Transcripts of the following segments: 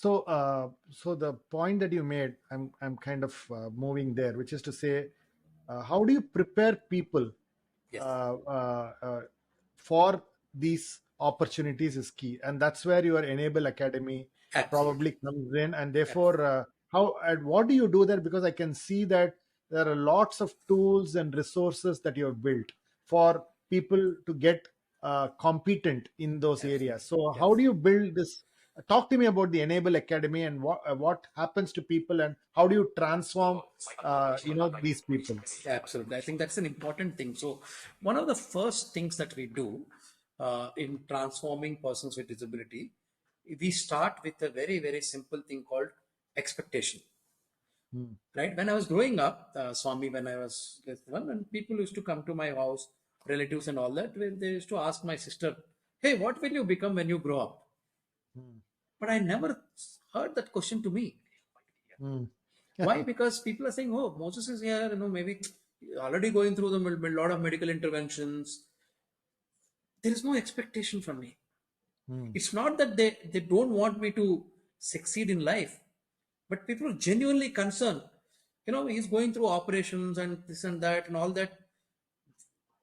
So the point that you made, I'm kind of moving there, which is to say, how do you prepare people Yes, uh, uh, uh, for these opportunities is key, and that's where your Enable Academy probably absolutely. comes in. And therefore, Absolutely. how and what do you do there? Because I can see that there are lots of tools and resources that you have built for people to get competent in those areas. Absolutely. So how do Yes. you build this? Talk to me about the Enable Academy and what happens to people, and how do you transform these people. Absolutely. I think that's an important thing. So, one of the first things that we do in transforming persons with disability, we start with a very, very simple thing called expectation. Hmm. Right? When I was growing up, Swami, when I was this one, and people used to come to my house, relatives and all that, when they used to ask my sister, "Hey, what will you become when you grow up?" Hmm. But I never heard that question to me. Hmm. Why? Because people are saying, "Oh, Moses is here, maybe already going through a lot of medical interventions." There is no expectation from me. Hmm. It's not that they don't want me to succeed in life, but people are genuinely concerned. He's going through operations and this and that and all that.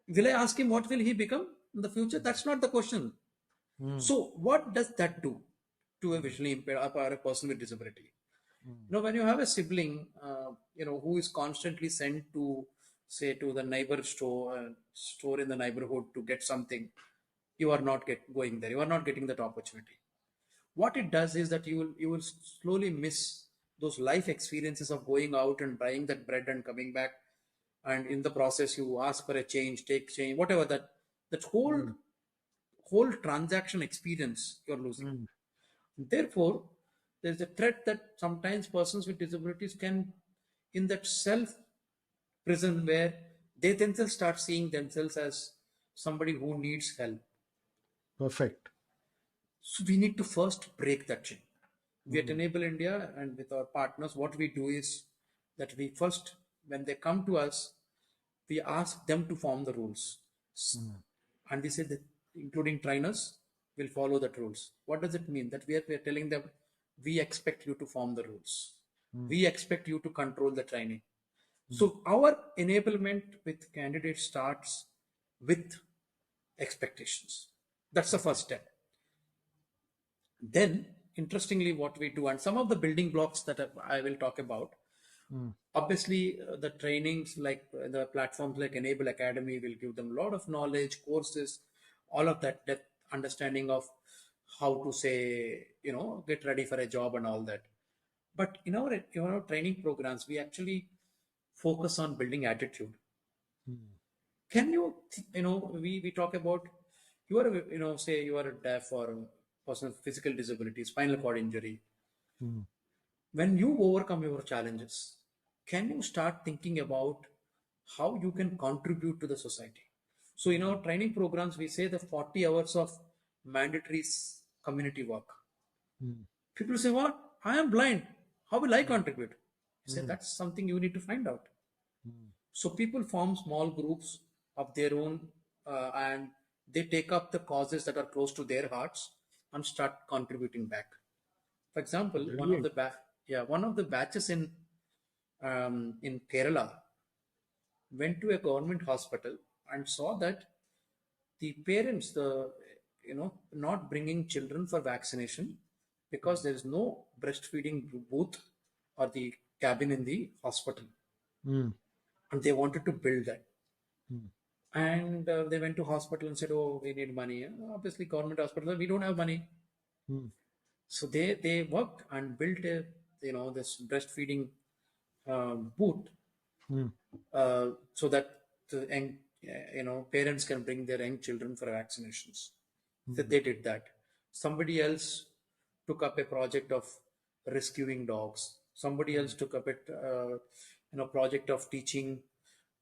Will I ask him what will he become in the future? That's not the question. Hmm. So, what does that do to a visually impaired or a person with disability? Hmm. When you have a sibling, who is constantly sent to, say, to the neighbor store in the neighborhood to get something, you are not going there. You are not getting that opportunity. What it does is that you will slowly miss those life experiences of going out and buying that bread and coming back, and in the process you ask for a change, take change, whatever that Hmm. whole transaction experience you're losing. Hmm. Therefore, there's a threat that sometimes persons with disabilities can, in that self prison where they themselves start seeing themselves as somebody who needs help. Perfect. So we need to first break that chain. We at Hmm. Enable India and with our partners, what we do is that we first, when they come to us, we ask them to form the rules. Hmm. And we say that, including trainers, will follow that rules. What does it mean? That we are telling them, we expect you to form the rules. Hmm. We expect you to control the training. Hmm. So our enablement with candidates starts with expectations. That's the first step. Then, interestingly, what we do, and some of the building blocks that I will talk about, Hmm. obviously, the trainings like the platforms like Enable Academy will give them a lot of knowledge, courses, all of that depth understanding of how to say, get ready for a job and all that. But in our training programs, we actually focus on building attitude. Hmm. Can you, we talk about, say you are a deaf or a person with physical disability, spinal cord injury. Hmm. When you overcome your challenges, can you start thinking about how you can contribute to the society? So, in our training programs, we say the 40 hours of mandatory community work. Hmm. People say, "What? I am blind. How will I contribute?" I say, Hmm. "That's something you need to find out." Hmm. So people form small groups of their own, and they take up the causes that are close to their hearts and start contributing back. For example, Brilliant. one of the batches in Kerala went to a government hospital and saw that the parents, not bringing children for vaccination because there is no breastfeeding booth or the cabin in the hospital, Hmm. and they wanted to build that. Hmm. And they went to hospital and said, "Oh, we need money." Obviously, government hospital, we don't have money. Hmm. So they worked and built this breastfeeding booth, Hmm. so that the young, parents can bring their young children for vaccinations. So Hmm. they did that. Somebody else took up a project of rescuing dogs. Somebody else took up a project of teaching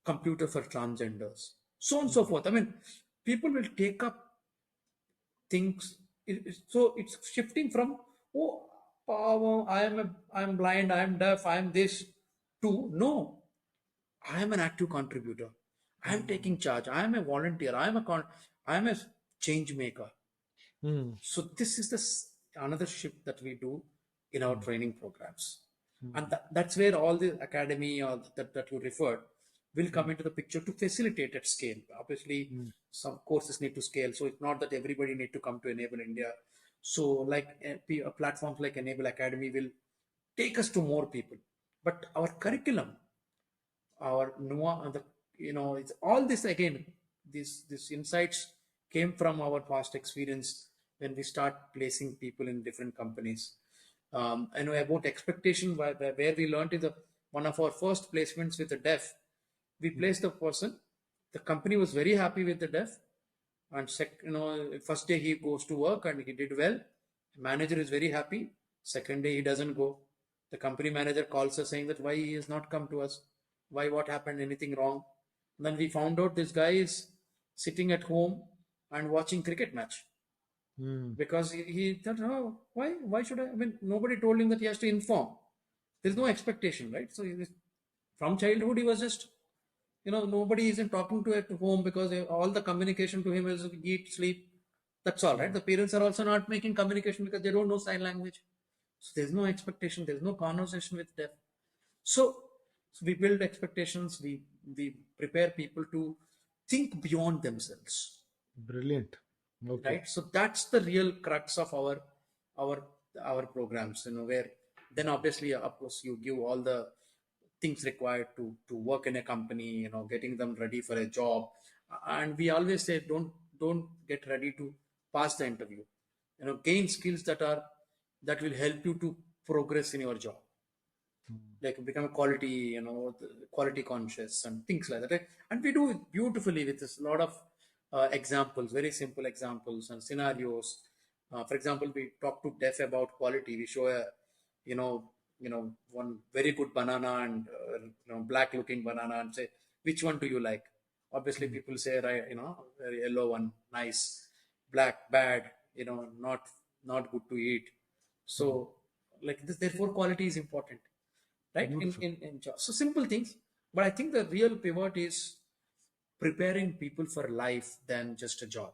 computer for transgenders, so on and so Hmm. forth. I mean, people will take up things. So it's shifting from, "Oh, I'm blind, I'm deaf, I'm this," to, "No, I am an active contributor. I am Hmm. taking charge. I am a volunteer. I am a change maker." Hmm. So this is another shift that we do in our training programs. And that's where all the academy or that you referred will come into the picture to facilitate at scale. Obviously, some courses need to scale, so it's not that everybody need to come to Enable India. So, like platforms like Enable Academy will take us to more people. But our curriculum, our the it's all this again. These insights came from our past experience when we start placing people in different companies. I know about expectation where we learned in the one of our first placements with the deaf. We placed the person. The company was very happy with the deaf, and first day he goes to work and he did well. Manager is very happy. Second day he doesn't go. The company manager calls us saying that why he has not come to us, why, what happened, anything wrong. And then we found out this guy is sitting at home and watching cricket match because he thought, oh, why should I mean, nobody told him that he has to inform. There's no expectation, right? So from childhood he was just, nobody isn't talking to at home because all the communication to him is eat, sleep. That's all, right? The parents are also not making communication because they don't know sign language. So there's no expectation, there's no conversation with deaf. So we build expectations, we prepare people to think beyond themselves. Brilliant. Okay. Right. So that's the real crux of our programs, where then obviously, of course, you give all the things required to work in a company, getting them ready for a job. And we always say, don't get ready to pass the interview, gain skills that will help you to progress in your job, like become a quality conscious and things like that, right? And we do it beautifully with this lot of examples, very simple examples and scenarios. For example, we talk to deaf about quality. We show a one very good banana and black looking banana and say, which one do you like? Obviously people say, right, very yellow one nice, black bad, not good to eat. So like this, therefore quality is important, right? In jobs. So simple things. But I think the real pivot is preparing people for life than just a job.